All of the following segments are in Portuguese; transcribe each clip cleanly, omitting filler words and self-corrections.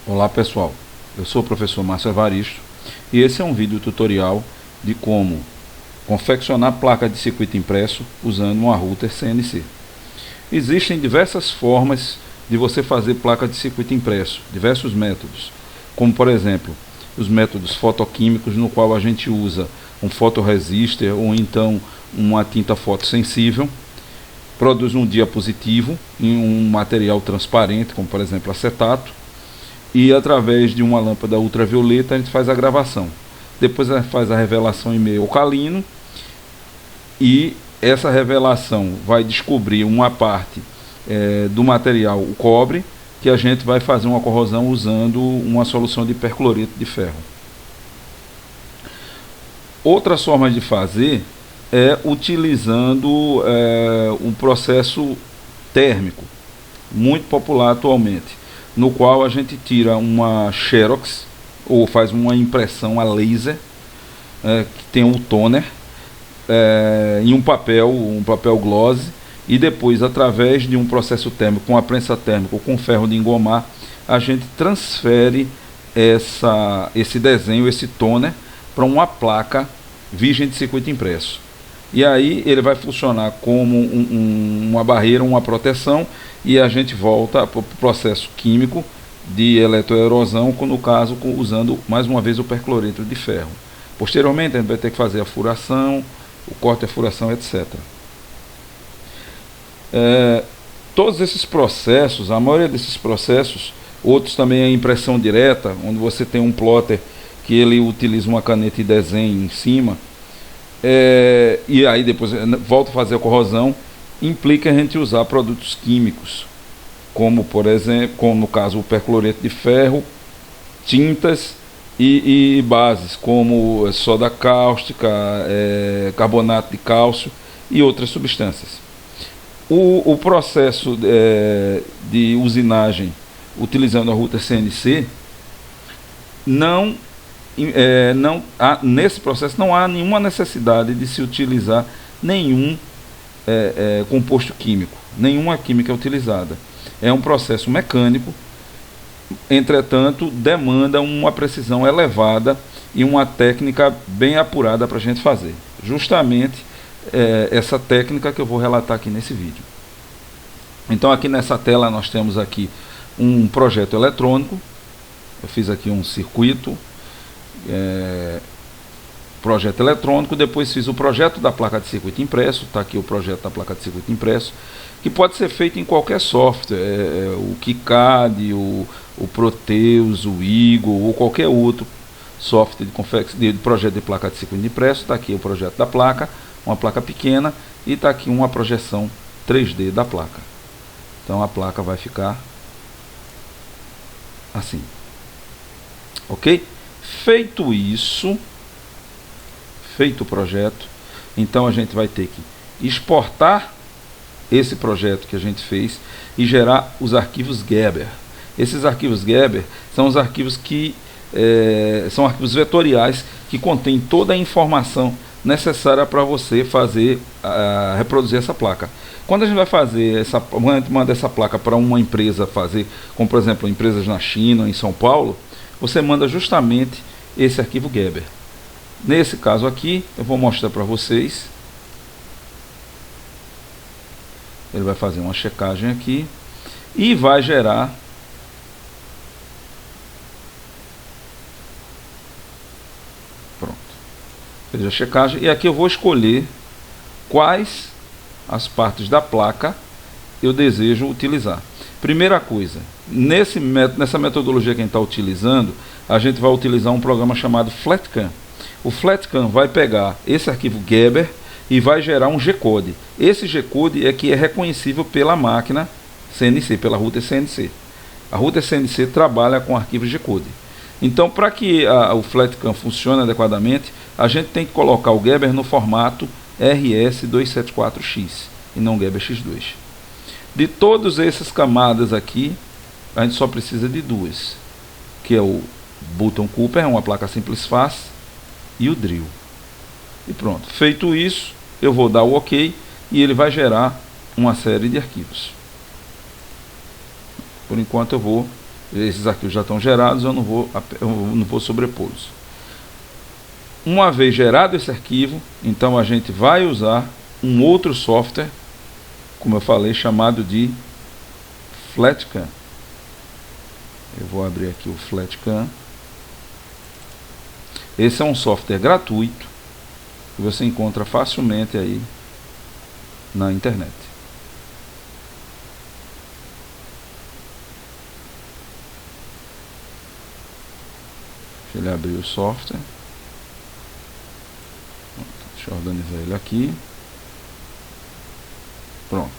Olá pessoal, eu sou o professor Márcio Evaristo e esse é um vídeo tutorial de como confeccionar placa de circuito impresso usando uma router CNC. Existem diversas formas de você fazer placa de circuito impresso, diversos métodos, como por exemplo os métodos fotoquímicos, no qual a gente usa um fotoresistor ou então uma tinta fotossensível, produz um diapositivo em um material transparente, como por exemplo acetato, e através de uma lâmpada ultravioleta a gente faz a gravação. Depois a gente faz a revelação em meio alcalino e essa revelação vai descobrir uma parte do material, o cobre, que a gente vai fazer uma corrosão usando uma solução de percloreto de ferro. Outras formas de fazer é utilizando um processo térmico, muito popular atualmente, no qual a gente tira uma xerox ou faz uma impressão a laser, que tem um toner, em um papel gloss, e depois, através de um processo térmico, com a prensa térmica ou com ferro de engomar, a gente transfere esse desenho, esse toner, para uma placa virgem de circuito impresso. E aí ele vai funcionar como uma barreira, uma proteção, e a gente volta para o processo químico de eletroerosão, no caso usando mais uma vez o percloreto de ferro. Posteriormente a gente vai ter que fazer a furação, o corte, a furação, etc. Todos esses processos, a maioria desses processos, outros também é impressão direta, onde você tem um plotter que ele utiliza uma caneta e desenha em cima, e aí depois volta a fazer a corrosão, implica a gente usar produtos químicos, como por exemplo, como no caso o percloreto de ferro, tintas e bases, como soda cáustica, carbonato de cálcio e outras substâncias. O processo de usinagem utilizando a router CNC, nesse processo não há nenhuma necessidade de se utilizar nenhum composto químico, nenhuma química é utilizada. É um processo mecânico, entretanto demanda uma precisão elevada e uma técnica bem apurada para a gente fazer. Justamente essa técnica que eu vou relatar aqui nesse vídeo. Então aqui nessa tela nós temos aqui um projeto eletrônico. Eu fiz aqui um circuito, projeto eletrônico, depois fiz o projeto da placa de circuito impresso, está aqui o projeto da placa de circuito impresso, que pode ser feito em qualquer software, o KiCad, o Proteus, o Eagle ou qualquer outro software de projeto de placa de circuito impresso. Está aqui o projeto da placa, uma placa pequena, e está aqui uma projeção 3D da placa. Então a placa vai ficar assim, ok? Feito isso, feito o projeto, então a gente vai ter que exportar esse projeto que a gente fez e gerar os arquivos Gerber. Esses arquivos Gerber são os arquivos que são arquivos vetoriais que contêm toda a informação necessária para você fazer reproduzir essa placa. Quando a gente vai fazer quando a gente manda essa placa para uma empresa fazer, como por exemplo empresas na China, em São Paulo, você manda justamente esse arquivo Gerber. Nesse caso aqui, eu vou mostrar para vocês. Ele vai fazer uma checagem aqui e vai gerar fez a checagem, e aqui eu vou escolher quais as partes da placa eu desejo utilizar. Primeira coisa, nessa metodologia que a gente está utilizando, a gente vai utilizar um programa chamado FlatCam. O FlatCam vai pegar esse arquivo Gerber e vai gerar um G-Code. Esse G-Code é que é reconhecível pela máquina CNC, pela router CNC. A router CNC trabalha com arquivos G-Code. Então, para que o FlatCam funcione adequadamente, a gente tem que colocar o Gerber no formato RS274X e não Gerber X2. De todas essas camadas aqui, a gente só precisa de duas, que é o Button Cooper, uma placa simples face, e o drill. E pronto. Feito isso, eu vou dar o OK e ele vai gerar uma série de arquivos. Por enquanto eu vou Esses arquivos já estão gerados, eu não vou sobrepô-los. Uma vez gerado esse arquivo, então a gente vai usar um outro software, como eu falei, chamado de FlatCam. Eu vou abrir aqui o FlatCam. Esse é um software gratuito que você encontra facilmente aí na internet. Deixa ele abrir o software. Deixa eu organizar ele aqui. Pronto.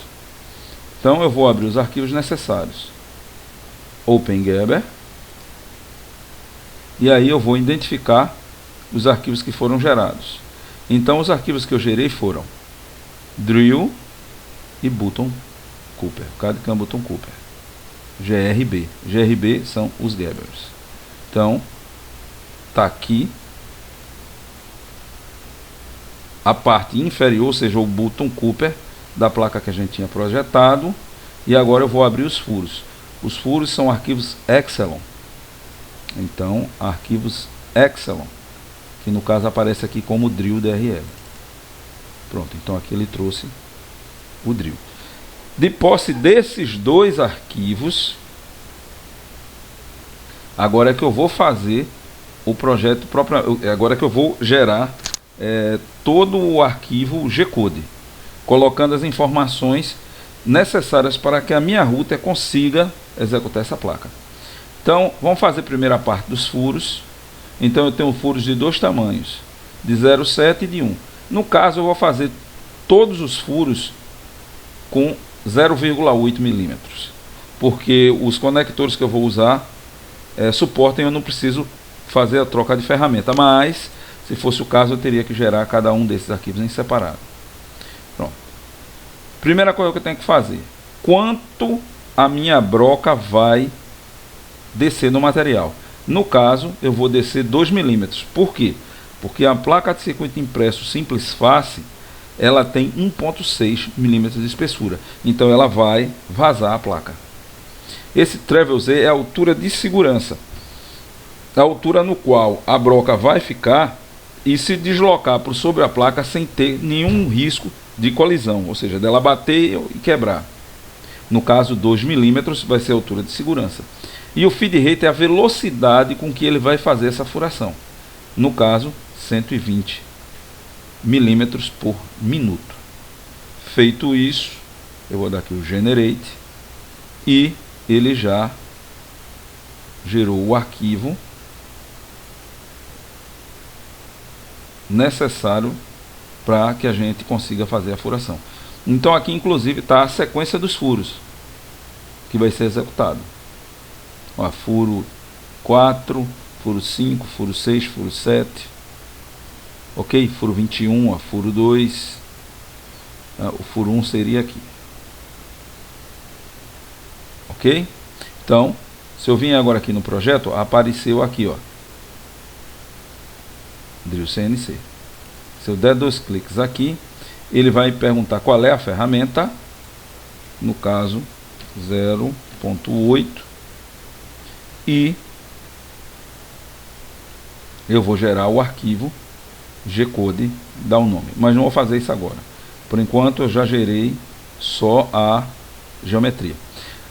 Então eu vou abrir os arquivos necessários. OpenGabber. E aí eu vou identificar os arquivos que foram gerados. Então os arquivos que eu gerei foram Drill e Button Cooper. CAD-CAM Button Cooper. GRB. GRB são os Gabbers. Então, está aqui a parte inferior, ou seja, o Button Cooper da placa que a gente tinha projetado. E agora eu vou abrir os furos. Os furos são arquivos Excelon. Então, arquivos Excelon, que no caso aparece aqui como Drill DRL. Pronto, então aqui ele trouxe o Drill. De posse desses dois arquivos, agora é que eu vou fazer o projeto próprio. Agora é que eu vou gerar todo o arquivo G-Code, colocando as informações necessárias para que a minha router consiga executar essa placa. Então, vamos fazer primeiro a parte dos furos. Então, eu tenho furos de dois tamanhos, de 0,7 e de 1. No caso, eu vou fazer todos os furos com 0,8 milímetros, porque os conectores que eu vou usar suportem, eu não preciso fazer a troca de ferramenta, mas, se fosse o caso, eu teria que gerar cada um desses arquivos em separado. Pronto. Primeira coisa que eu tenho que fazer: quanto a minha broca vai descer no material. No caso, eu vou descer 2 milímetros. Por quê? Porque a placa de circuito impresso simples face, ela tem 1,6 milímetros de espessura. Então ela vai vazar a placa. Esse Travel Z é a altura de segurança, a altura no qual a broca vai ficar e se deslocar por sobre a placa sem ter nenhum risco de colisão, ou seja, dela bater e quebrar. No caso, 2 milímetros vai ser a altura de segurança. E o feed rate é a velocidade com que ele vai fazer essa furação. No caso, 120 milímetros por minuto. Feito isso, eu vou dar aqui o Generate e ele já gerou o arquivo necessário para que a gente consiga fazer a furação. Então aqui inclusive está a sequência dos furos que vai ser executado. Ó, furo 4, furo 5, furo 6, furo 7, ok? Furo 21, ó, furo 2, o furo 1 seria aqui, ok? Então, se eu vim agora aqui no projeto, apareceu aqui, ó, Drill CNC. Se eu der 2 cliques aqui, ele vai perguntar qual é a ferramenta, no caso 0.8, e eu vou gerar o arquivo G-Code, dá um nome, mas não vou fazer isso agora. Por enquanto eu já gerei só a geometria.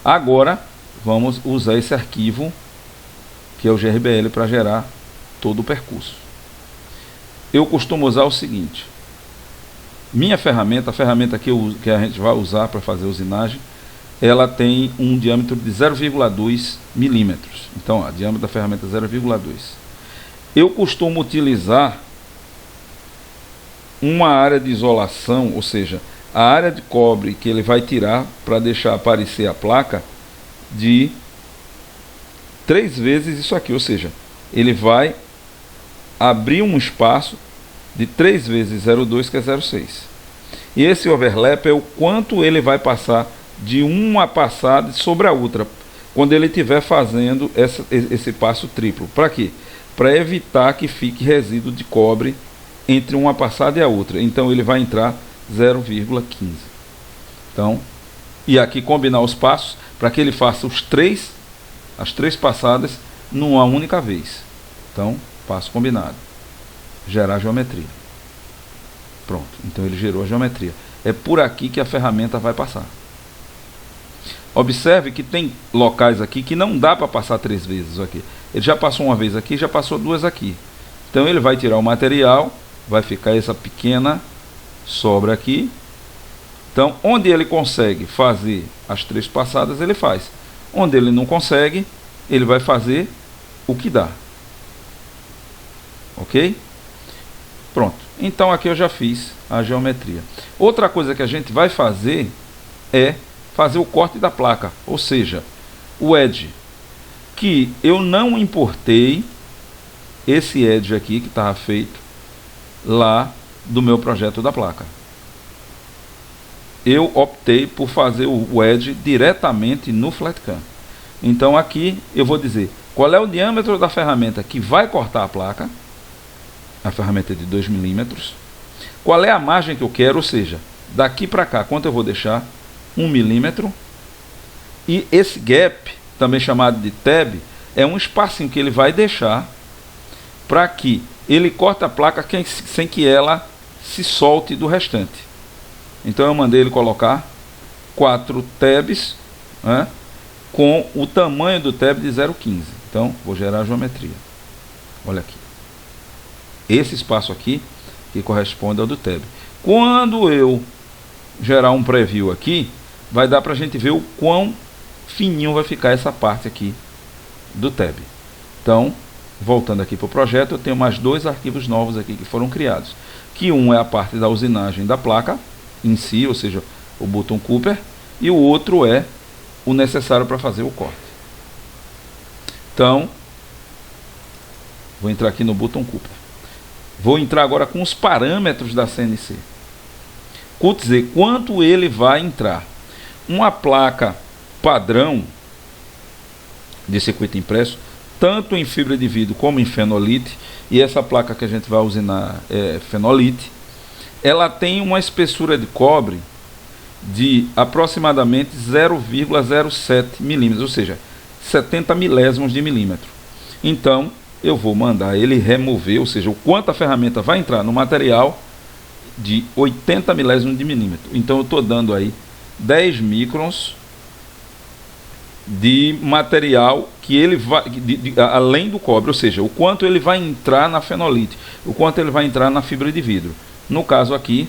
Agora vamos usar esse arquivo que é o GRBL para gerar todo o percurso. Eu costumo usar o seguinte: minha ferramenta, a ferramenta que a gente vai usar para fazer a usinagem, ela tem um diâmetro de 0,2 milímetros. Então, o diâmetro da ferramenta é 0,2. Eu costumo utilizar uma área de isolação, ou seja, a área de cobre que ele vai tirar para deixar aparecer a placa, de 3 vezes isso aqui, ou seja, ele vai abrir um espaço de 3 vezes 0,2, que é 0,6. E esse overlap é o quanto ele vai passar de uma passada sobre a outra, quando ele estiver fazendo esse passo triplo. Para quê? Para evitar que fique resíduo de cobre entre uma passada e a outra. Então ele vai entrar 0,15. Então, e aqui combinar os passos para que ele faça os 3 as 3 passadas numa única vez. Então, passo combinado. Gerar geometria. Pronto, então ele gerou a geometria. É por aqui que a ferramenta vai passar. Observe que tem locais aqui que não dá para passar 3 vezes aqui. Ele já passou uma vez aqui, já passou 2 aqui. Então ele vai tirar o material, vai ficar essa pequena sobra aqui. Então, onde ele consegue fazer as 3 passadas, ele faz. Onde ele não consegue, ele vai fazer o que dá. Ok? Pronto. Então aqui eu já fiz a geometria. Outra coisa que a gente vai fazer é fazer o corte da placa, ou seja, o edge, que eu não importei esse edge aqui que estava feito lá do meu projeto da placa. Eu optei por fazer o edge diretamente no FlatCam. Então aqui eu vou dizer qual é o diâmetro da ferramenta que vai cortar a placa. A ferramenta é de 2 milímetros. Qual é a margem que eu quero, ou seja, daqui para cá, quanto eu vou deixar? 1 milímetro. E esse gap, também chamado de tab, é um espacinho que ele vai deixar para que ele corte a placa sem que ela se solte do restante. Então eu mandei ele colocar 4 tabs, né, com o tamanho do tab de 0,15. Então vou gerar a geometria. Olha aqui. Esse espaço aqui que corresponde ao do tab. Quando eu gerar um preview aqui, vai dar para a gente ver o quão fininho vai ficar essa parte aqui do tab. Então, voltando aqui para o projeto, eu tenho mais 2 arquivos novos aqui que foram criados. Que um é a parte da usinagem da placa em si, ou seja, o botão Cooper, e o outro é o necessário para fazer o corte. Então, vou entrar aqui no botão Cooper. Vou entrar agora com os parâmetros da CNC. Dizer quanto ele vai entrar. Uma placa padrão de circuito impresso, tanto em fibra de vidro como em fenolite, e essa placa que a gente vai usinar é fenolite, ela tem uma espessura de cobre de aproximadamente 0,07 milímetros, ou seja, 70 milésimos de milímetro. Então, eu vou mandar ele remover, ou seja, o quanto a ferramenta vai entrar no material de 80 milésimos de milímetro. Então, eu estou dando aí 10 microns de material que ele vai, além do cobre, ou seja, o quanto ele vai entrar na fenolite, o quanto ele vai entrar na fibra de vidro. No caso aqui,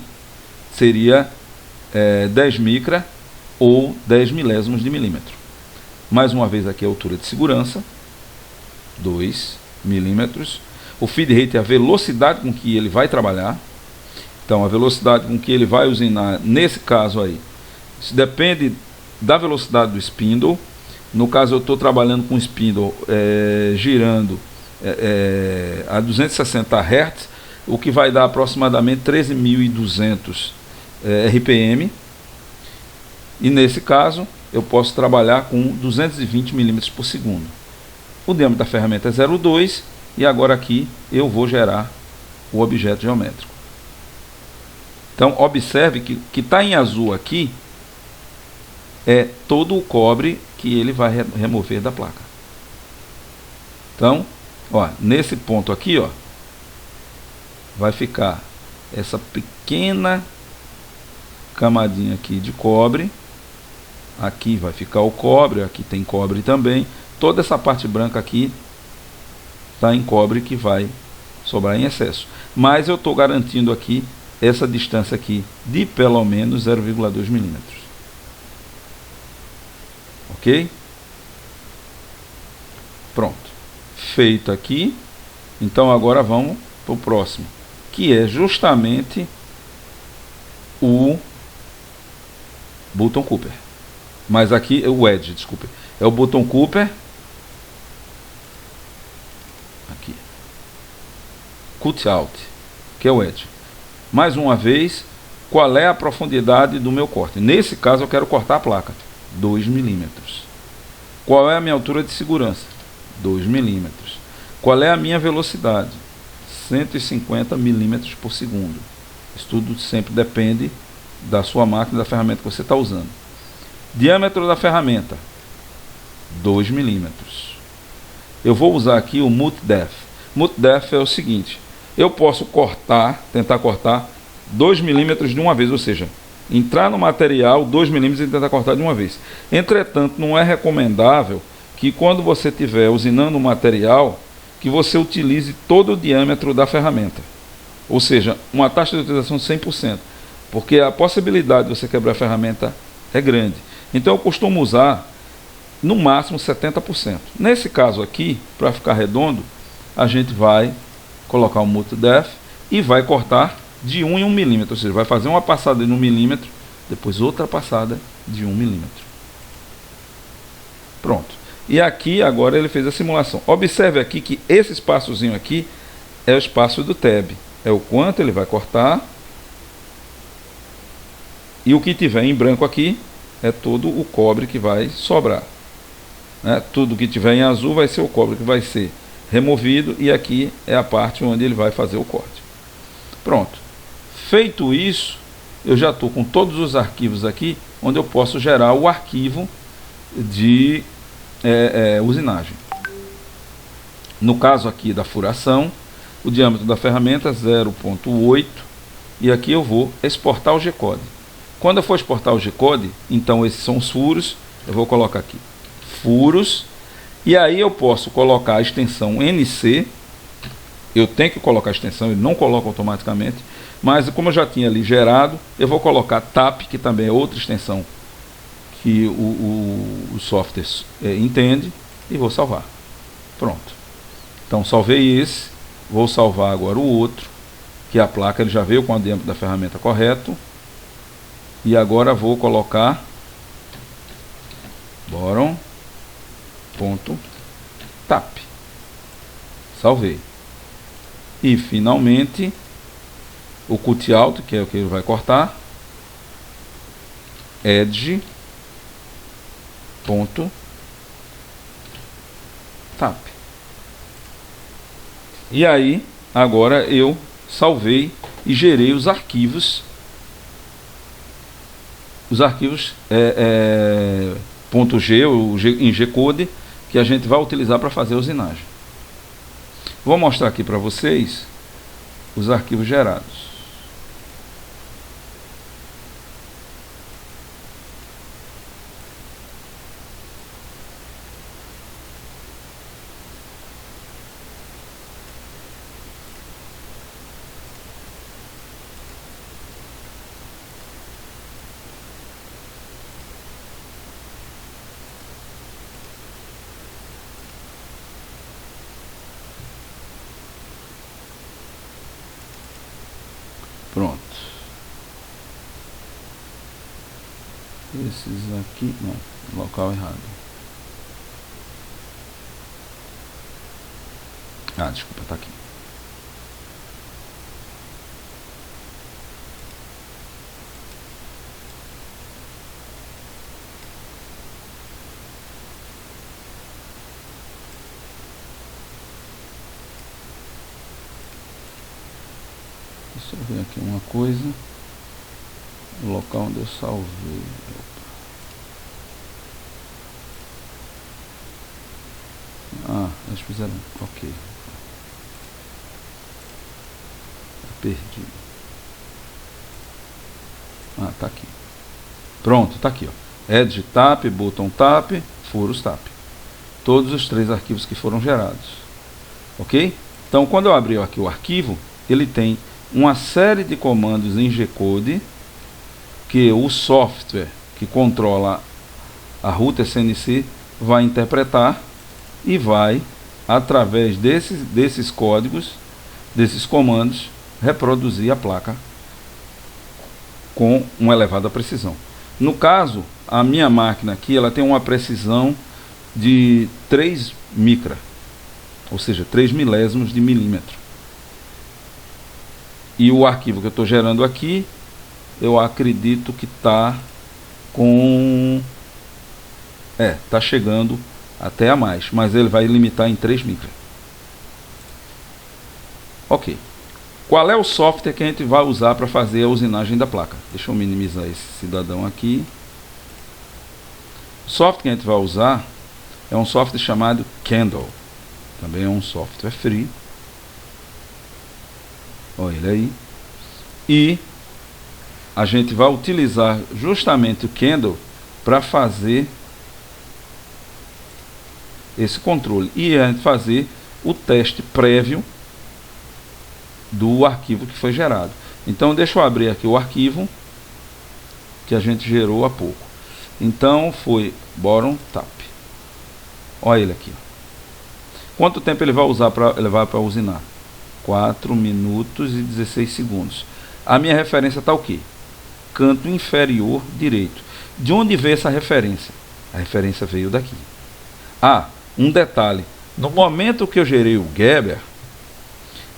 seria 10 micra ou 10 milésimos de milímetro. Mais uma vez aqui a altura de segurança, 2 milímetros. O feed rate é a velocidade com que ele vai trabalhar. Então, a velocidade com que ele vai usinar, nesse caso aí, isso depende da velocidade do spindle. No caso, eu estou trabalhando com o spindle girando a 260 Hz, o que vai dar aproximadamente 13.200 RPM. E nesse caso, eu posso trabalhar com 220 milímetros por segundo. O diâmetro da ferramenta é 0,2 e agora aqui eu vou gerar o objeto geométrico. Então, observe que está em azul aqui é todo o cobre que ele vai remover da placa. Então, ó, nesse ponto aqui, ó, vai ficar essa pequena camadinha aqui de cobre. Aqui vai ficar o cobre, aqui tem cobre também. Toda essa parte branca aqui está em cobre que vai sobrar em excesso. Mas eu estou garantindo aqui essa distância aqui de pelo menos 0,2 milímetros. Ok? Pronto. Feito aqui. Então agora vamos para o próximo, que é justamente o botão Cooper. Mas aqui é o edge, desculpe. É o botão Cooper. Aqui. Cut out, que é o edge. Mais uma vez, qual é a profundidade do meu corte? Nesse caso eu quero cortar a placa, 2 milímetros. Qual é a minha altura de segurança? 2 milímetros. Qual é a minha velocidade? 150 milímetros por segundo. Isso tudo sempre depende da sua máquina, da ferramenta que você está usando. Diâmetro da ferramenta, 2 milímetros. Eu vou usar aqui o MUT-DEF. MUT-DEF é o seguinte, eu posso tentar cortar 2 milímetros de uma vez, ou seja, entrar no material 2 milímetros e tentar cortar de uma vez. Entretanto, não é recomendável que quando você estiver usinando o material, que você utilize todo o diâmetro da ferramenta. Ou seja, uma taxa de utilização de 100%, porque a possibilidade de você quebrar a ferramenta é grande. Então eu costumo usar no máximo 70%. Nesse caso aqui, para ficar redondo, a gente vai colocar o MUT-DEF e vai cortar de 1 em 1 milímetro, ou seja, vai fazer uma passada de 1 milímetro, depois outra passada de 1 milímetro. Pronto. E aqui agora ele fez a simulação. Observe aqui que esse espaçozinho aqui é o espaço do tab. É o quanto ele vai cortar. E o que tiver em branco aqui é todo o cobre que vai sobrar. Tudo que tiver em azul vai ser o cobre que vai ser removido. E aqui é a parte onde ele vai fazer o corte. Pronto. Feito isso, eu já estou com todos os arquivos aqui, onde eu posso gerar o arquivo de usinagem. No caso aqui da furação, o diâmetro da ferramenta é 0,8 e aqui eu vou exportar o G-Code. Quando eu for exportar o G-Code, então esses são os furos, eu vou colocar aqui furos, e aí eu posso colocar a extensão NC, eu tenho que colocar a extensão, ele não coloca automaticamente, mas como eu já tinha ali gerado, eu vou colocar TAP, que também é outra extensão que o software entende, e vou salvar. Pronto. Então salvei esse, vou salvar agora o outro, que a placa ele já veio com o diâmetro da ferramenta correto, e agora vou colocar boron.tap. Salvei. E finalmente o cut out, que é o que ele vai cortar, edge.tap. E aí agora eu salvei e gerei os arquivos .g em G-Code, que a gente vai utilizar para fazer a usinagem. Vou mostrar aqui para vocês os arquivos gerados. Pronto. Esses aqui, não, local errado. Ah, desculpa, tá aqui. Deixa eu ver aqui uma coisa. O local onde eu salvei. Ah, eles fizeram. Ok. Perdi. Ah, tá aqui. Pronto, tá aqui, ó. Edge tap, button tap, furos tap. Todos os 3 arquivos que foram gerados. Ok? Então, quando eu abrir aqui o arquivo, ele tem uma série de comandos em G-Code que o software que controla a router CNC vai interpretar e vai, através desses códigos, desses comandos, reproduzir a placa com uma elevada precisão. No caso, a minha máquina aqui, ela tem uma precisão de 3 micra, ou seja, 3 milésimos de milímetro. E o arquivo que eu estou gerando aqui, eu acredito que está com... está chegando até a mais, mas ele vai limitar em 3 micra. Ok. Qual é o software que a gente vai usar para fazer a usinagem da placa? Deixa eu minimizar esse cidadão aqui. O software que a gente vai usar é um software chamado Candle. Também é um software free. Olha ele aí. E a gente vai utilizar justamente o Candle para fazer esse controle. E a gente fazer o teste prévio do arquivo que foi gerado. Então deixa eu abrir aqui o arquivo que a gente gerou há pouco. Então foi Boron Tap. Olha ele aqui. Quanto tempo ele vai usar para levar para usinar? 4 minutos e 16 segundos. A minha referência está o quê? Canto inferior direito. De onde veio essa referência? A referência veio daqui. Ah, um detalhe. No momento que eu gerei o Gerber,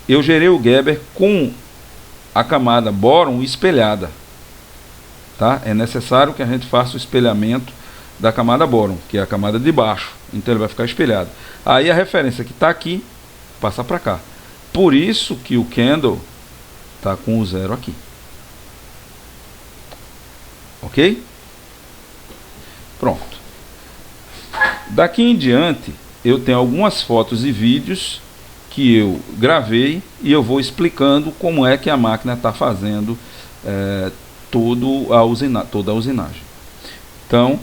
eu gerei o Gerber com a camada Boron espelhada. Tá? É necessário que a gente faça o espelhamento da camada Boron, que é a camada de baixo. Então ele vai ficar espelhado. Aí a referência que está aqui, passa para cá. Por isso que o Candle está com o 0 aqui. Ok? Pronto. Daqui em diante, eu tenho algumas fotos e vídeos que eu gravei e eu vou explicando como é que a máquina está fazendo toda a usinagem. Então,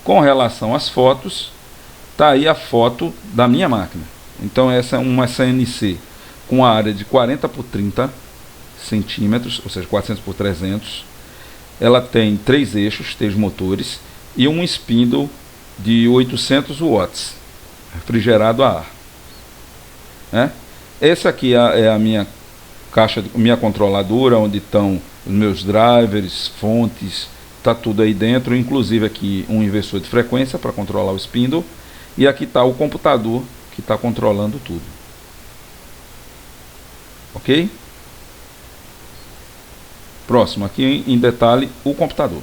com relação às fotos, está aí a foto da minha máquina. Então essa é uma CNC com a área de 40 por 30 centímetros, ou seja, 400 por 300. Ela tem 3 eixos, 3 motores e um spindle de 800 watts, refrigerado a ar. Essa aqui é a minha caixa, minha controladora, onde estão os meus drivers, fontes, está tudo aí dentro, inclusive aqui um inversor de frequência para controlar o spindle, e aqui está o computador que está controlando tudo. Ok? Próximo, aqui em detalhe, o computador.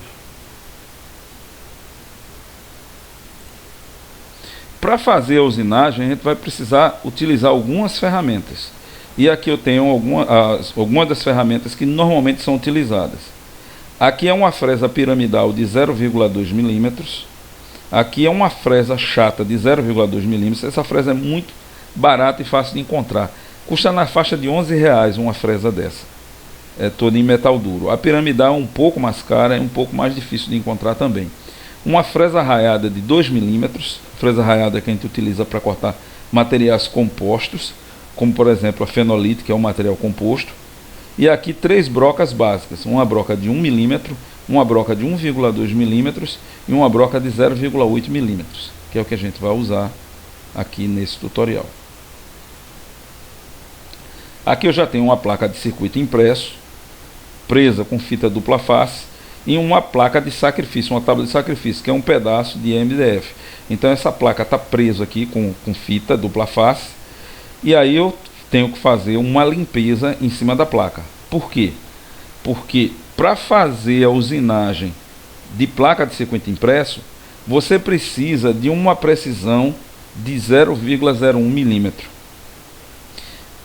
Para fazer a usinagem, a gente vai precisar utilizar algumas ferramentas. E aqui eu tenho algumas das ferramentas que normalmente são utilizadas. Aqui é uma fresa piramidal de 0,2 milímetros. Aqui é uma fresa chata de 0,2 milímetros. Essa fresa é muito barata e fácil de encontrar. Custa na faixa de R$11 uma fresa dessa. É toda em metal duro. A piramidal é um pouco mais cara, é um pouco mais difícil de encontrar também. Uma fresa raiada de 2 milímetros. Fresa raiada que a gente utiliza para cortar materiais compostos, como por exemplo a fenolite, que é um material composto. E aqui 3 brocas básicas. Uma broca de 1 milímetro, uma broca de 1,2 milímetros e uma broca de 0,8 milímetros, que é o que a gente vai usar aqui nesse tutorial. Aqui eu já tenho uma placa de circuito impresso, presa com fita dupla face, e uma placa de sacrifício, uma tábua de sacrifício, que é um pedaço de MDF. Então essa placa está presa aqui com fita dupla face, e aí eu tenho que fazer uma limpeza em cima da placa. Por quê? Porque para fazer a usinagem de placa de circuito impresso, você precisa de uma precisão de 0,01 milímetro.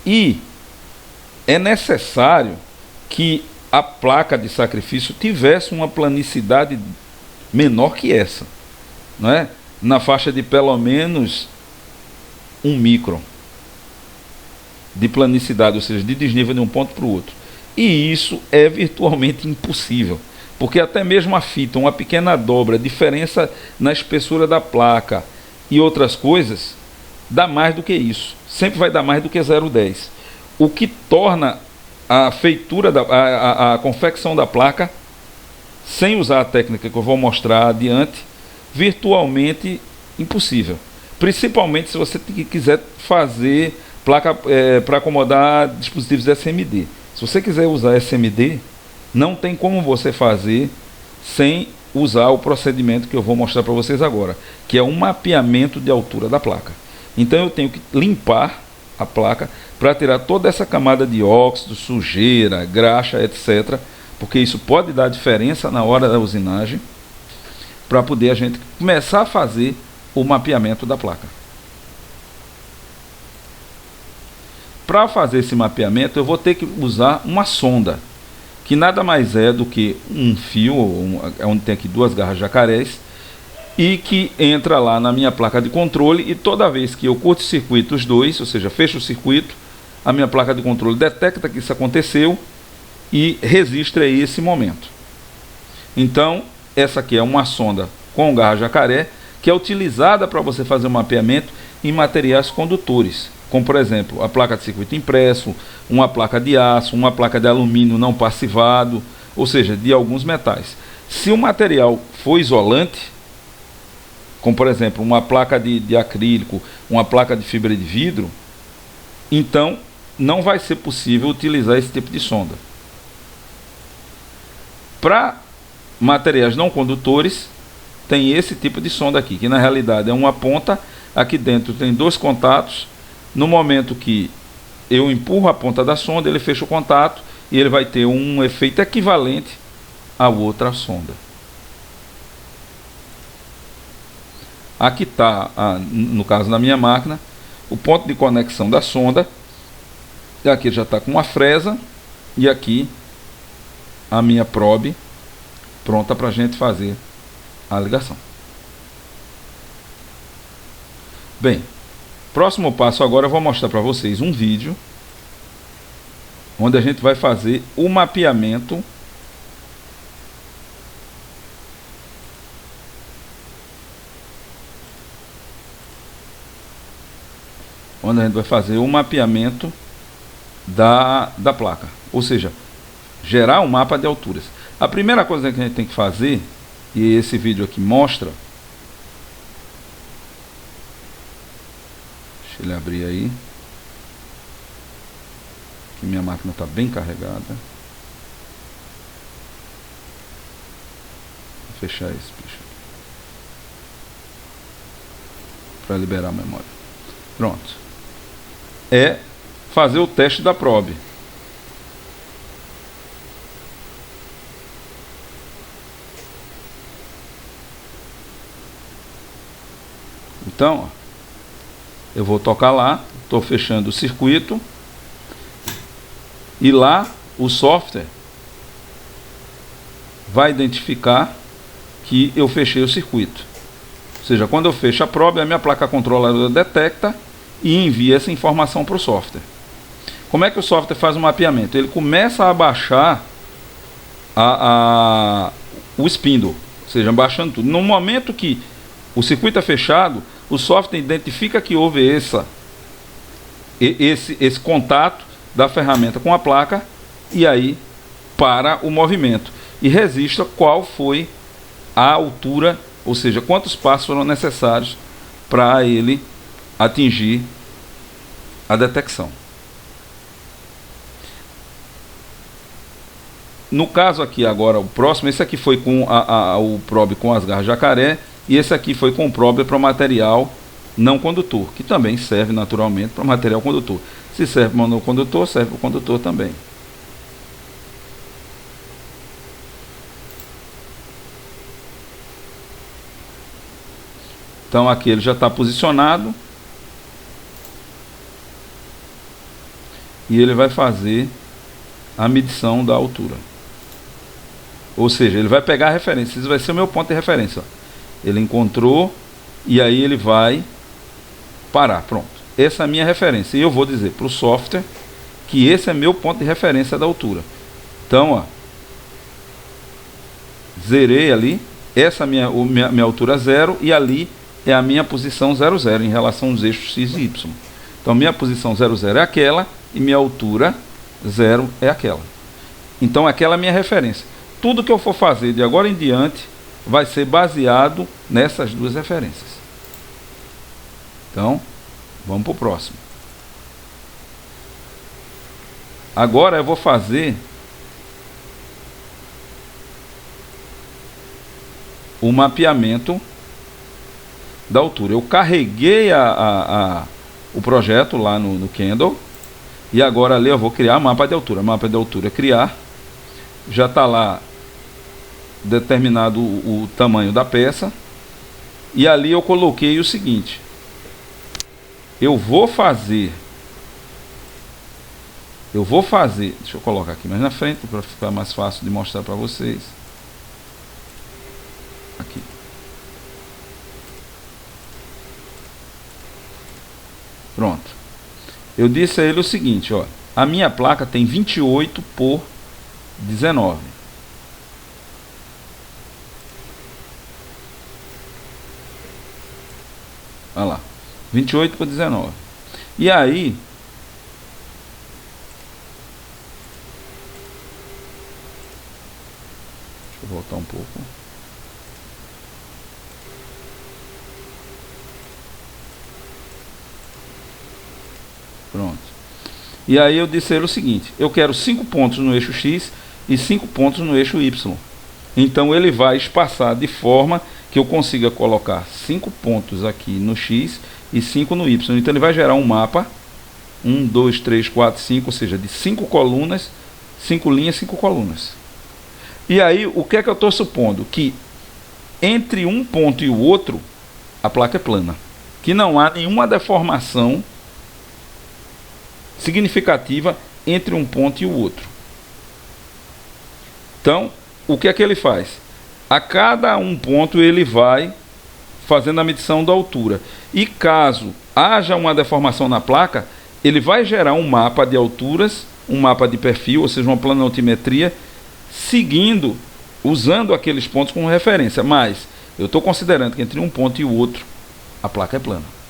E é necessário que a placa de sacrifício tivesse uma planicidade menor que essa, não é? Na faixa de pelo menos 1 micron de planicidade, ou seja, de desnível de um ponto para o outro. E isso é virtualmente impossível, porque até mesmo a fita, uma pequena dobra, diferença na espessura da placa e outras coisas, dá mais do que isso. Sempre vai dar mais do que 0,10. O que torna a feitura, a confecção da placa, sem usar a técnica que eu vou mostrar adiante, virtualmente impossível. Principalmente se você quiser fazer placa para acomodar dispositivos SMD. Se você quiser usar SMD, não tem como você fazer sem usar o procedimento que eu vou mostrar para vocês agora, que é um mapeamento de altura da placa. Então eu tenho que limpar a placa para tirar toda essa camada de óxido, sujeira, graxa, etc. Porque isso pode dar diferença na hora da usinagem, para poder a gente começar a fazer o mapeamento da placa. Para fazer esse mapeamento, eu vou ter que usar uma sonda, que nada mais é do que um fio, onde tem aqui 2 garras jacarés, e que entra lá na minha placa de controle, e toda vez que eu curto-circuito os dois, ou seja, fecho o circuito, a minha placa de controle detecta que isso aconteceu e registra esse momento. Então, essa aqui é uma sonda com garra jacaré, que é utilizada para você fazer um mapeamento em materiais condutores, como por exemplo a placa de circuito impresso, uma placa de aço, uma placa de alumínio não passivado, ou seja, de alguns metais. Se o material for isolante, como por exemplo uma placa de acrílico, uma placa de fibra de vidro, então não vai ser possível utilizar esse tipo de sonda. Para materiais não condutores, tem esse tipo de sonda aqui, que na realidade é uma ponta, aqui dentro tem dois contatos. No momento que eu empurro a ponta da sonda, ele fecha o contato e ele vai ter um efeito equivalente à outra sonda. Aqui está, no caso da minha máquina, o ponto de conexão da sonda. E aqui já está com uma fresa, e aqui a minha probe pronta para a gente fazer a ligação. Bem, próximo passo agora eu vou mostrar para vocês um vídeo onde a gente vai fazer o mapeamento da placa, ou seja, gerar um mapa de alturas. A primeira coisa que a gente tem que fazer, e esse vídeo aqui mostra, deixa ele abrir aí, que minha máquina está bem carregada. Vou fechar esse bicho para liberar a memória. Pronto. É fazer o teste da probe. Então, ó, eu vou tocar lá, estou fechando o circuito, e lá o software vai identificar que eu fechei o circuito. Ou seja, quando eu fecho a probe, a minha placa controladora detecta e envia essa informação para o software. Como é que o software faz o mapeamento? Ele começa a baixar o spindle, ou seja, baixando tudo. No momento que o circuito é fechado, o software identifica que houve esse contato da ferramenta com a placa, e aí para o movimento e registra qual foi a altura, ou seja, quantos passos foram necessários para ele atingir a detecção. No caso aqui agora, o próximo, esse aqui foi com o probe com as garras jacaré, e esse aqui foi com o probe para material não condutor, que também serve naturalmente para material condutor. Se serve para o condutor, serve para o condutor também. Então aqui ele já está posicionado, e ele vai fazer a medição da altura. Ou seja, ele vai pegar a referência. Isso vai ser o meu ponto de referência. Ó. Ele encontrou, e aí ele vai parar. Pronto. Essa é a minha referência. E eu vou dizer para o software que esse é meu ponto de referência da altura. Então, ó, zerei ali. Essa é minha altura 0, e ali é a minha posição 00 em relação aos eixos X e Y. Então, minha posição 00 é aquela, e minha altura 0 é aquela. Então, aquela é a minha referência. Tudo que eu for fazer de agora em diante vai ser baseado nessas duas referências. Então, vamos para o próximo. Agora eu vou fazer o mapeamento da altura. Eu carreguei o projeto lá no Candle, e agora ali eu vou criar mapa de altura. Mapa de altura criar. Já está lá determinado o tamanho da peça, e ali eu coloquei o seguinte: eu vou fazer, deixa eu colocar aqui mais na frente para ficar mais fácil de mostrar para vocês. Aqui. Pronto. Eu disse a ele o seguinte, ó, a minha placa tem 28 por 19. Olha lá, 28 por 19. E aí, deixa eu voltar um pouco. Pronto. E aí eu disse a ele o seguinte, eu quero 5 pontos no eixo X e 5 pontos no eixo Y. Então ele vai espaçar de forma que eu consiga colocar 5 pontos aqui no X e 5 no Y. Então ele vai gerar um mapa, 1, 2, 3, 4, 5, ou seja, de 5 colunas, 5 linhas, 5 colunas. E aí o que é que eu estou supondo? Que entre um ponto e o outro, a placa é plana. Que não há nenhuma deformação significativa entre um ponto e o outro. Então, o que é que ele faz? A cada um ponto ele vai fazendo a medição da altura. E caso haja uma deformação na placa, ele vai gerar um mapa de alturas, um mapa de perfil, ou seja, uma planoaltimetria, seguindo, usando aqueles pontos como referência. Mas eu estou considerando que entre um ponto e o outro, a placa é plana.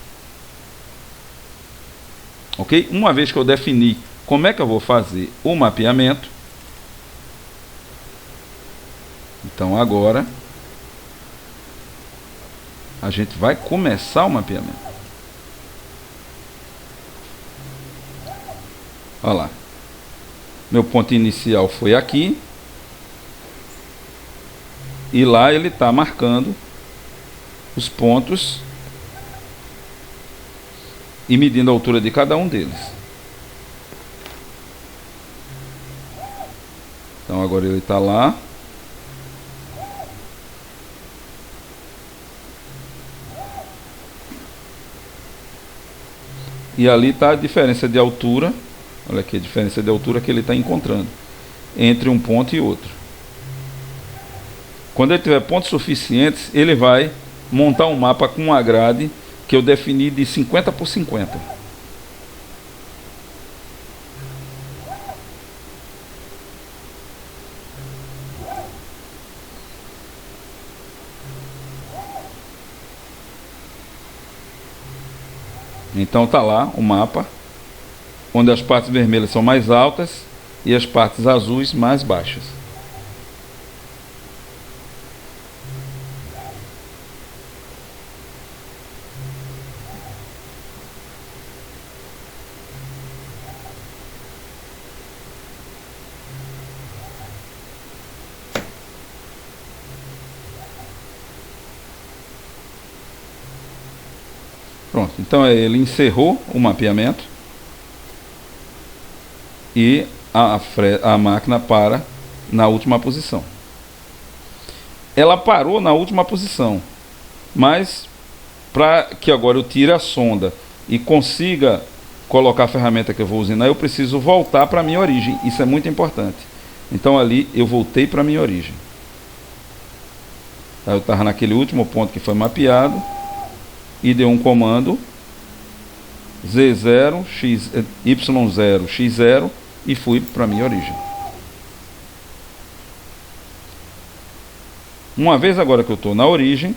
Ok? Uma vez que eu defini como é que eu vou fazer o mapeamento, então agora a gente vai começar o mapeamento. Olha lá. Meu ponto inicial foi aqui. E lá ele está marcando os pontos e medindo a altura de cada um deles. Então agora ele está lá. E ali está a diferença de altura. Olha aqui a diferença de altura que ele está encontrando entre um ponto e outro. Quando ele tiver pontos suficientes, ele vai montar um mapa com uma grade que eu defini de 50 por 50. Então tá lá o mapa, onde as partes vermelhas são mais altas e as partes azuis mais baixas. Pronto, então ele encerrou o mapeamento e a máquina para na última posição. Ela parou na última posição, mas para que agora eu tire a sonda e consiga colocar a ferramenta que eu vou usinar, eu preciso voltar para a minha origem. Isso é muito importante. Então ali eu voltei para a minha origem. Eu estava naquele último ponto que foi mapeado e deu um comando Z0, Y0, X0 e fui para a minha origem. Uma vez agora que eu estou na origem,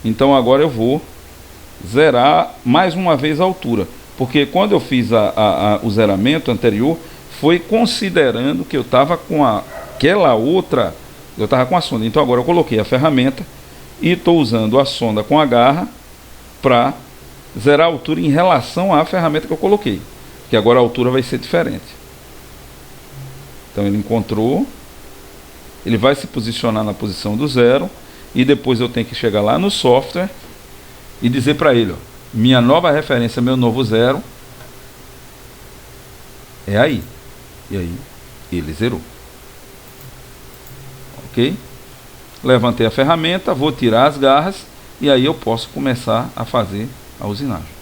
então agora eu vou zerar mais uma vez a altura, porque quando eu fiz o zeramento anterior, foi considerando que eu estava com aquela outra, eu estava com a sonda. Então agora eu coloquei a ferramenta e estou usando a sonda com a garra para zerar a altura em relação à ferramenta que eu coloquei, que agora a altura vai ser diferente. Então ele encontrou, ele vai se posicionar na posição do zero e depois eu tenho que chegar lá no software e dizer para ele, ó, minha nova referência, meu novo zero é aí. E aí ele zerou. Ok? Levantei a ferramenta, vou tirar as garras e aí eu posso começar a fazer a usinagem.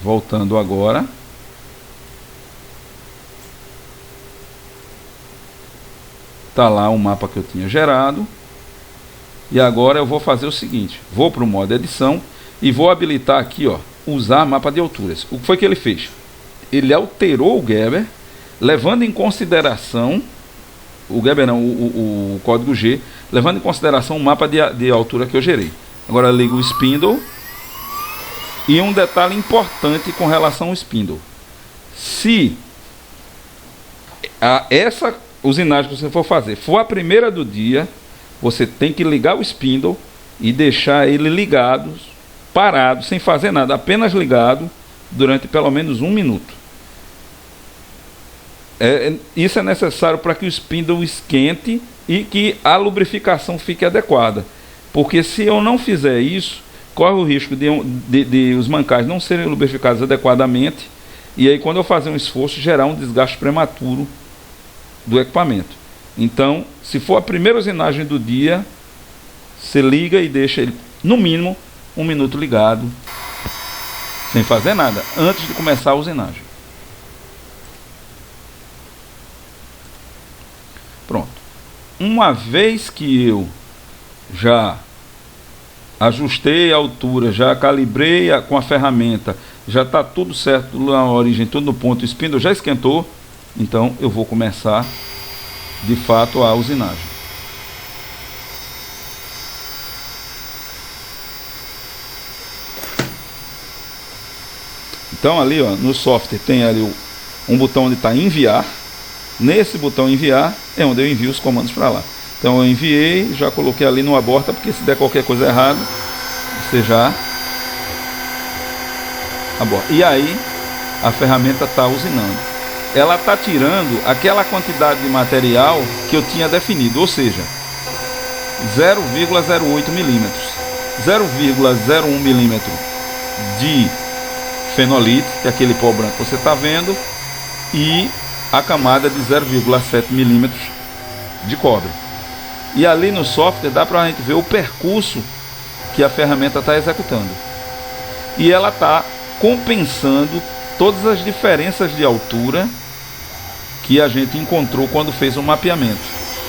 Voltando agora. Está lá o mapa que eu tinha gerado. E agora eu vou fazer o seguinte, vou para o modo edição e vou habilitar aqui, ó, usar mapa de alturas. O que foi que ele fez? Ele alterou o Gerber, levando em consideração, o Gerber não, o código G, levando em consideração o mapa de altura que eu gerei. Agora eu ligo o Spindle. E um detalhe importante com relação ao Spindle. Se essa usinagem que você for fazer for a primeira do dia, você tem que ligar o Spindle e deixar ele ligado, parado, sem fazer nada, apenas ligado, durante pelo menos 1 minuto. Isso é necessário para que o Spindle esquente e que a lubrificação fique adequada. Porque se eu não fizer isso, corre o risco de os mancais não serem lubrificados adequadamente, e aí quando eu fazer um esforço, gerar um desgaste prematuro do equipamento. Então, se for a primeira usinagem do dia, você liga e deixa ele, no mínimo, 1 minuto ligado, sem fazer nada, antes de começar a usinagem. Pronto. Uma vez que eu já ajustei a altura, já calibrei com a ferramenta, já está tudo certo na origem, tudo no ponto, o Spindle já esquentou, então eu vou começar de fato a usinagem. Então ali, ó, no software tem ali um botão onde está enviar. Nesse botão enviar é onde eu envio os comandos para lá. Então eu enviei, já coloquei ali no aborta, porque se der qualquer coisa errada, você já aborta. E aí a ferramenta está usinando. Ela está tirando aquela quantidade de material que eu tinha definido, ou seja, 0,08 milímetros, 0,01 milímetro de fenolite, que é aquele pó branco que você está vendo, e a camada de 0,7 milímetros de cobre. E ali no software dá para a gente ver o percurso que a ferramenta está executando. E ela está compensando todas as diferenças de altura que a gente encontrou quando fez o mapeamento.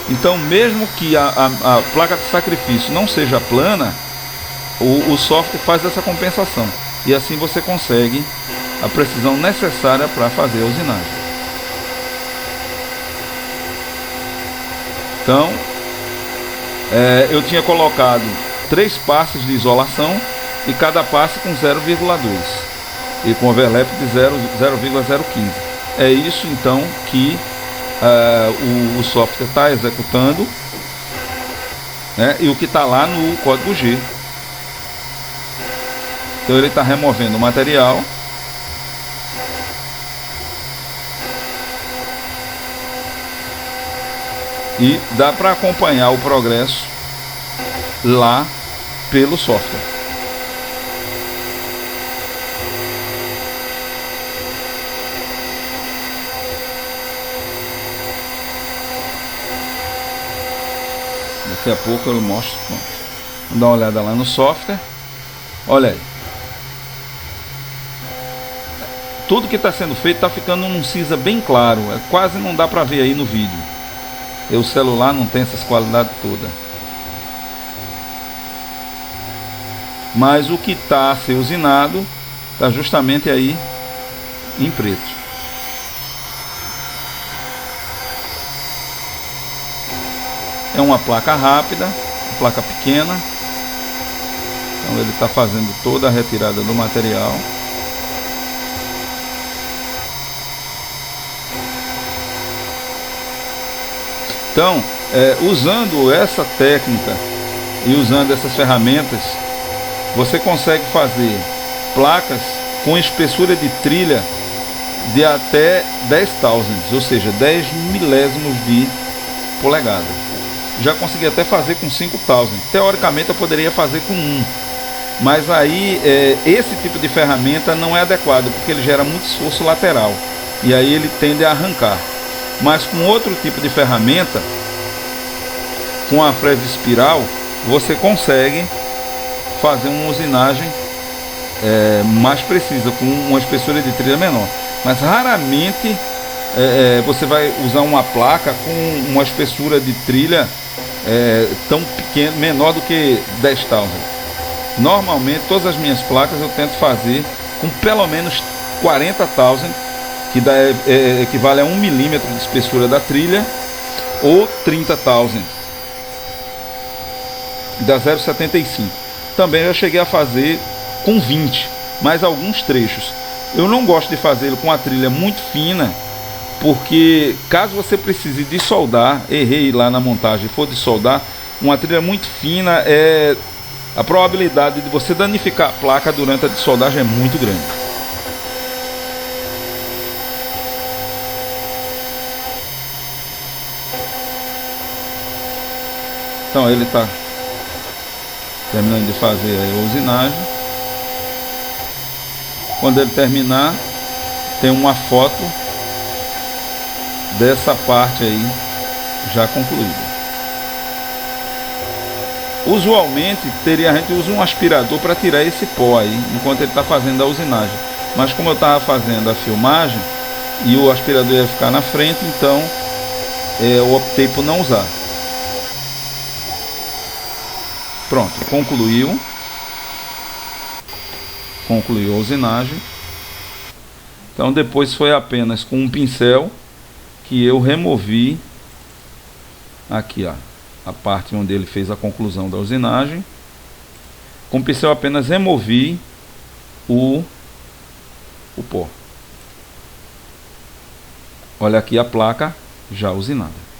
Então, mesmo que a placa de sacrifício não seja plana, o software faz essa compensação. E assim você consegue a precisão necessária para fazer a usinagem. Então, eu tinha colocado 3 passes de isolação e cada passe com 0,2 e com overlap de 0,015. É isso então que o software está executando, né, e o que está lá no código G. Então ele está removendo o material. E dá para acompanhar o progresso lá pelo software. Daqui a pouco eu mostro. Pronto. Vamos dar uma olhada lá no software. Olha aí. Tudo que está sendo feito está ficando num cinza bem claro. Quase não dá para ver aí no vídeo. E o celular não tem essas qualidades todas. Mas o que está a ser usinado está justamente aí em preto. É uma placa rápida, uma placa pequena. Então ele está fazendo toda a retirada do material. Então, usando essa técnica e usando essas ferramentas, você consegue fazer placas com espessura de trilha de até 10 thousandths, ou seja, 10 milésimos de polegada. Já consegui até fazer com 5 thousandths. Teoricamente eu poderia fazer com 1, mas aí esse tipo de ferramenta não é adequado, porque ele gera muito esforço lateral e aí ele tende a arrancar. Mas com outro tipo de ferramenta, com a fresa espiral, você consegue fazer uma usinagem mais precisa, com uma espessura de trilha menor. Mas raramente você vai usar uma placa com uma espessura de trilha tão pequeno, menor do que 10,000. Normalmente todas as minhas placas eu tento fazer com pelo menos 40,000, que equivale a 1 milímetro de espessura da trilha, ou 30,000, da 0,75. Também já cheguei a fazer com 20, mas alguns trechos. Eu não gosto de fazê-lo com a trilha muito fina, porque caso você precise de soldar, errei lá na montagem, for de soldar, uma trilha muito fina, a probabilidade de você danificar a placa durante a dessoldagem é muito grande. Então ele está terminando de fazer a usinagem. Quando ele terminar, tem uma foto dessa parte aí já concluída. Usualmente a gente usa um aspirador para tirar esse pó aí enquanto ele está fazendo a usinagem, mas como eu estava fazendo a filmagem e o aspirador ia ficar na frente, então eu optei por não usar. Pronto, concluiu a usinagem. Então depois foi apenas com um pincel que eu removi aqui, ó, a parte onde ele fez a conclusão da usinagem. Com o pincel apenas removi o pó. Olha aqui a placa já usinada.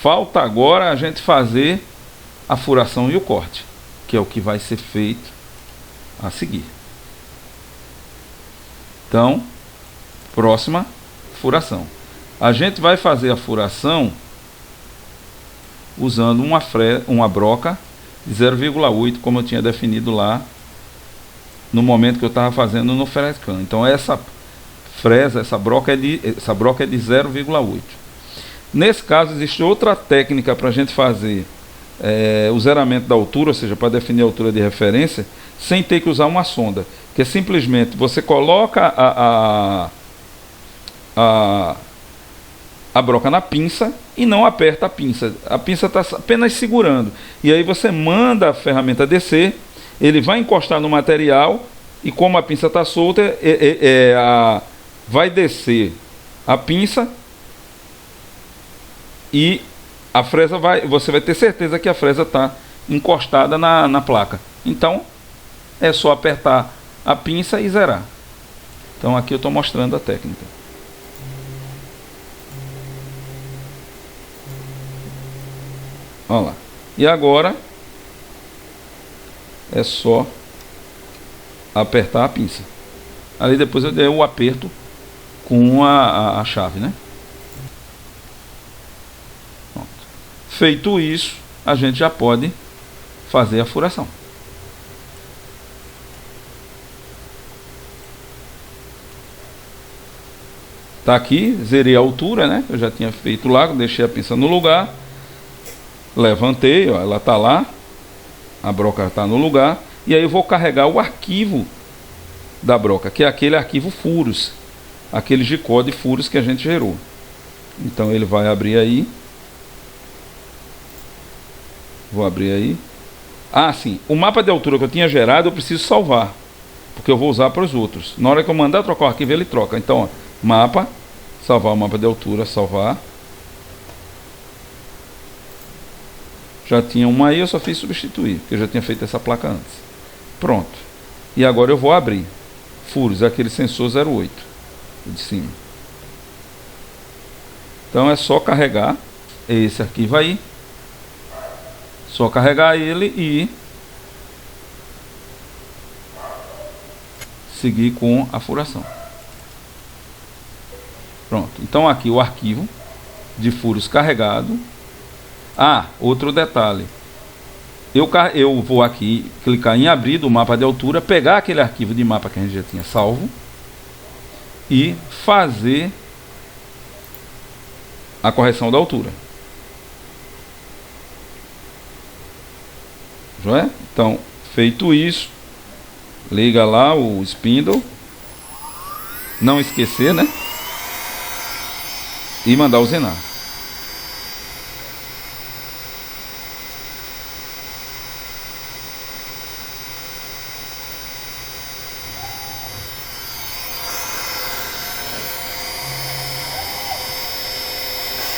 Falta agora a gente fazer a furação e o corte, que é o que vai ser feito a seguir. Então, próxima furação. A gente vai fazer a furação usando uma broca de 0,8, como eu tinha definido lá no momento que eu estava fazendo no Frescan. Então essa broca é de 0,8. Nesse caso existe outra técnica para a gente fazer o zeramento da altura, ou seja, para definir a altura de referência, sem ter que usar uma sonda, que é simplesmente você coloca a broca na pinça e não aperta a pinça está apenas segurando, e aí você manda a ferramenta descer, ele vai encostar no material e como a pinça está solta, vai descer a pinça e a fresa você vai ter certeza que a fresa está encostada na placa. Então é só apertar a pinça e zerar. Então aqui eu estou mostrando a técnica. Olha lá. E agora é só apertar a pinça. Ali depois eu dei o aperto com a chave, né? Pronto. Feito isso, a gente já pode fazer a furação. Tá aqui, zerei a altura, né? Eu já tinha feito lá, deixei a pinça no lugar, levantei, ó, ela tá lá, a broca tá no lugar, e aí eu vou carregar o arquivo da broca, que é aquele arquivo furos, aquele G-code furos que a gente gerou. Então ele vai abrir aí. Vou abrir aí. Ah, sim, o mapa de altura que eu tinha gerado eu preciso salvar, porque eu vou usar para os outros. Na hora que eu mandar trocar o arquivo, ele troca. Então, ó, mapa, salvar o mapa de altura, salvar. Já tinha uma aí, eu só fiz substituir, porque eu já tinha feito essa placa antes. Pronto. E agora eu vou abrir. Furos, aquele sensor 08 de cima. Então é só carregar esse arquivo aí. Só carregar ele e seguir com a furação. Pronto. Então aqui o arquivo de furos carregado. Ah, outro detalhe. Eu vou aqui clicar em abrir do mapa de altura, pegar aquele arquivo de mapa que a gente já tinha salvo e fazer a correção da altura. Joia? Então, feito isso, liga lá o spindle, não esquecer, né? E mandar usinar.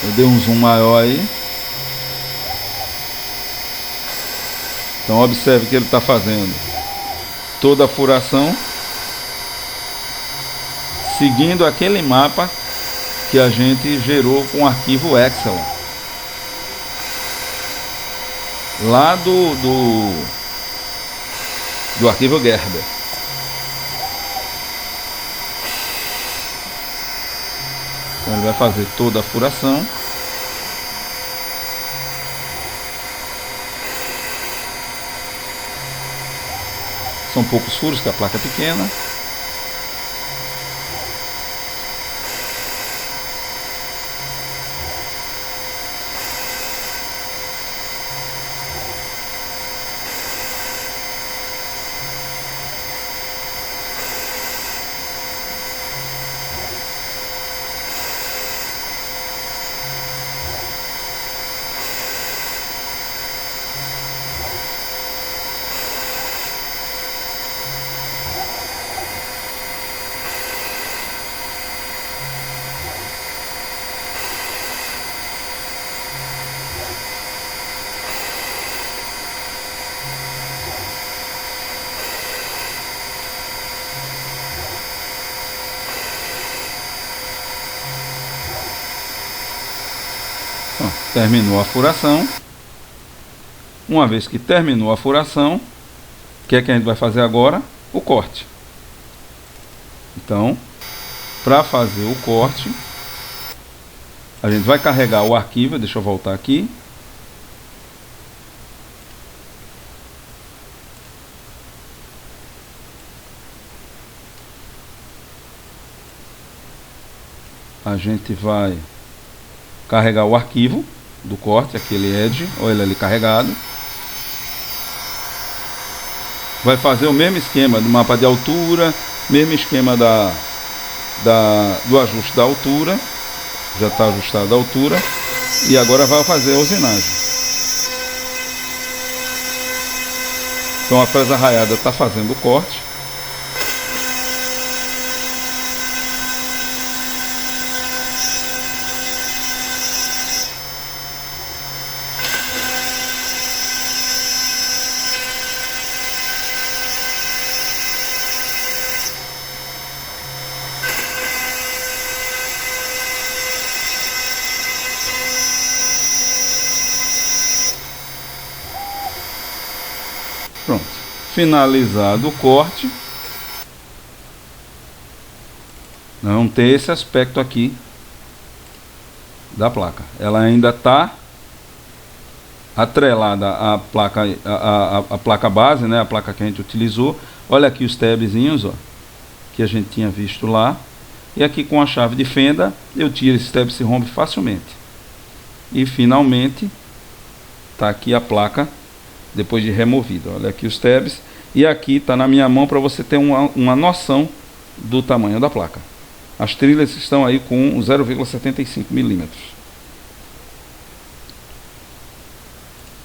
Eu dei um zoom maior aí. Então observe que ele está fazendo toda a furação seguindo aquele mapa que a gente gerou com o arquivo Excel lá do arquivo Gerber. Então ele vai fazer toda a furação. São poucos furos, que a placa é pequena. Terminou a furação. Uma vez que terminou a furação, o que é que a gente vai fazer agora? O corte. Então, para fazer o corte, a gente vai carregar o arquivo. Deixa eu voltar aqui. A gente vai carregar o arquivo do corte, aquele edge, olha ele ali carregado. Vai fazer o mesmo esquema do mapa de altura, mesmo esquema do ajuste da altura. Já está ajustada a altura. E agora vai fazer a usinagem. Então a fresa raiada está fazendo o corte. Pronto, finalizado o corte, nós vamos ter esse aspecto aqui da placa. Ela ainda está atrelada à placa, a placa base, né, a placa que a gente utilizou. Olha aqui os tabzinhos, ó, que a gente tinha visto lá. E aqui com a chave de fenda eu tiro esse tab, se rompe facilmente. E finalmente está aqui a placa depois de removido. Olha aqui os tabs. E aqui está na minha mão para você ter uma noção do tamanho da placa. As trilhas estão aí com 0,75 milímetros.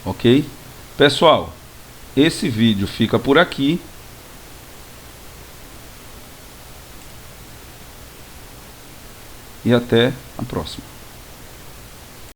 Ok? Pessoal, esse vídeo fica por aqui. E até a próxima.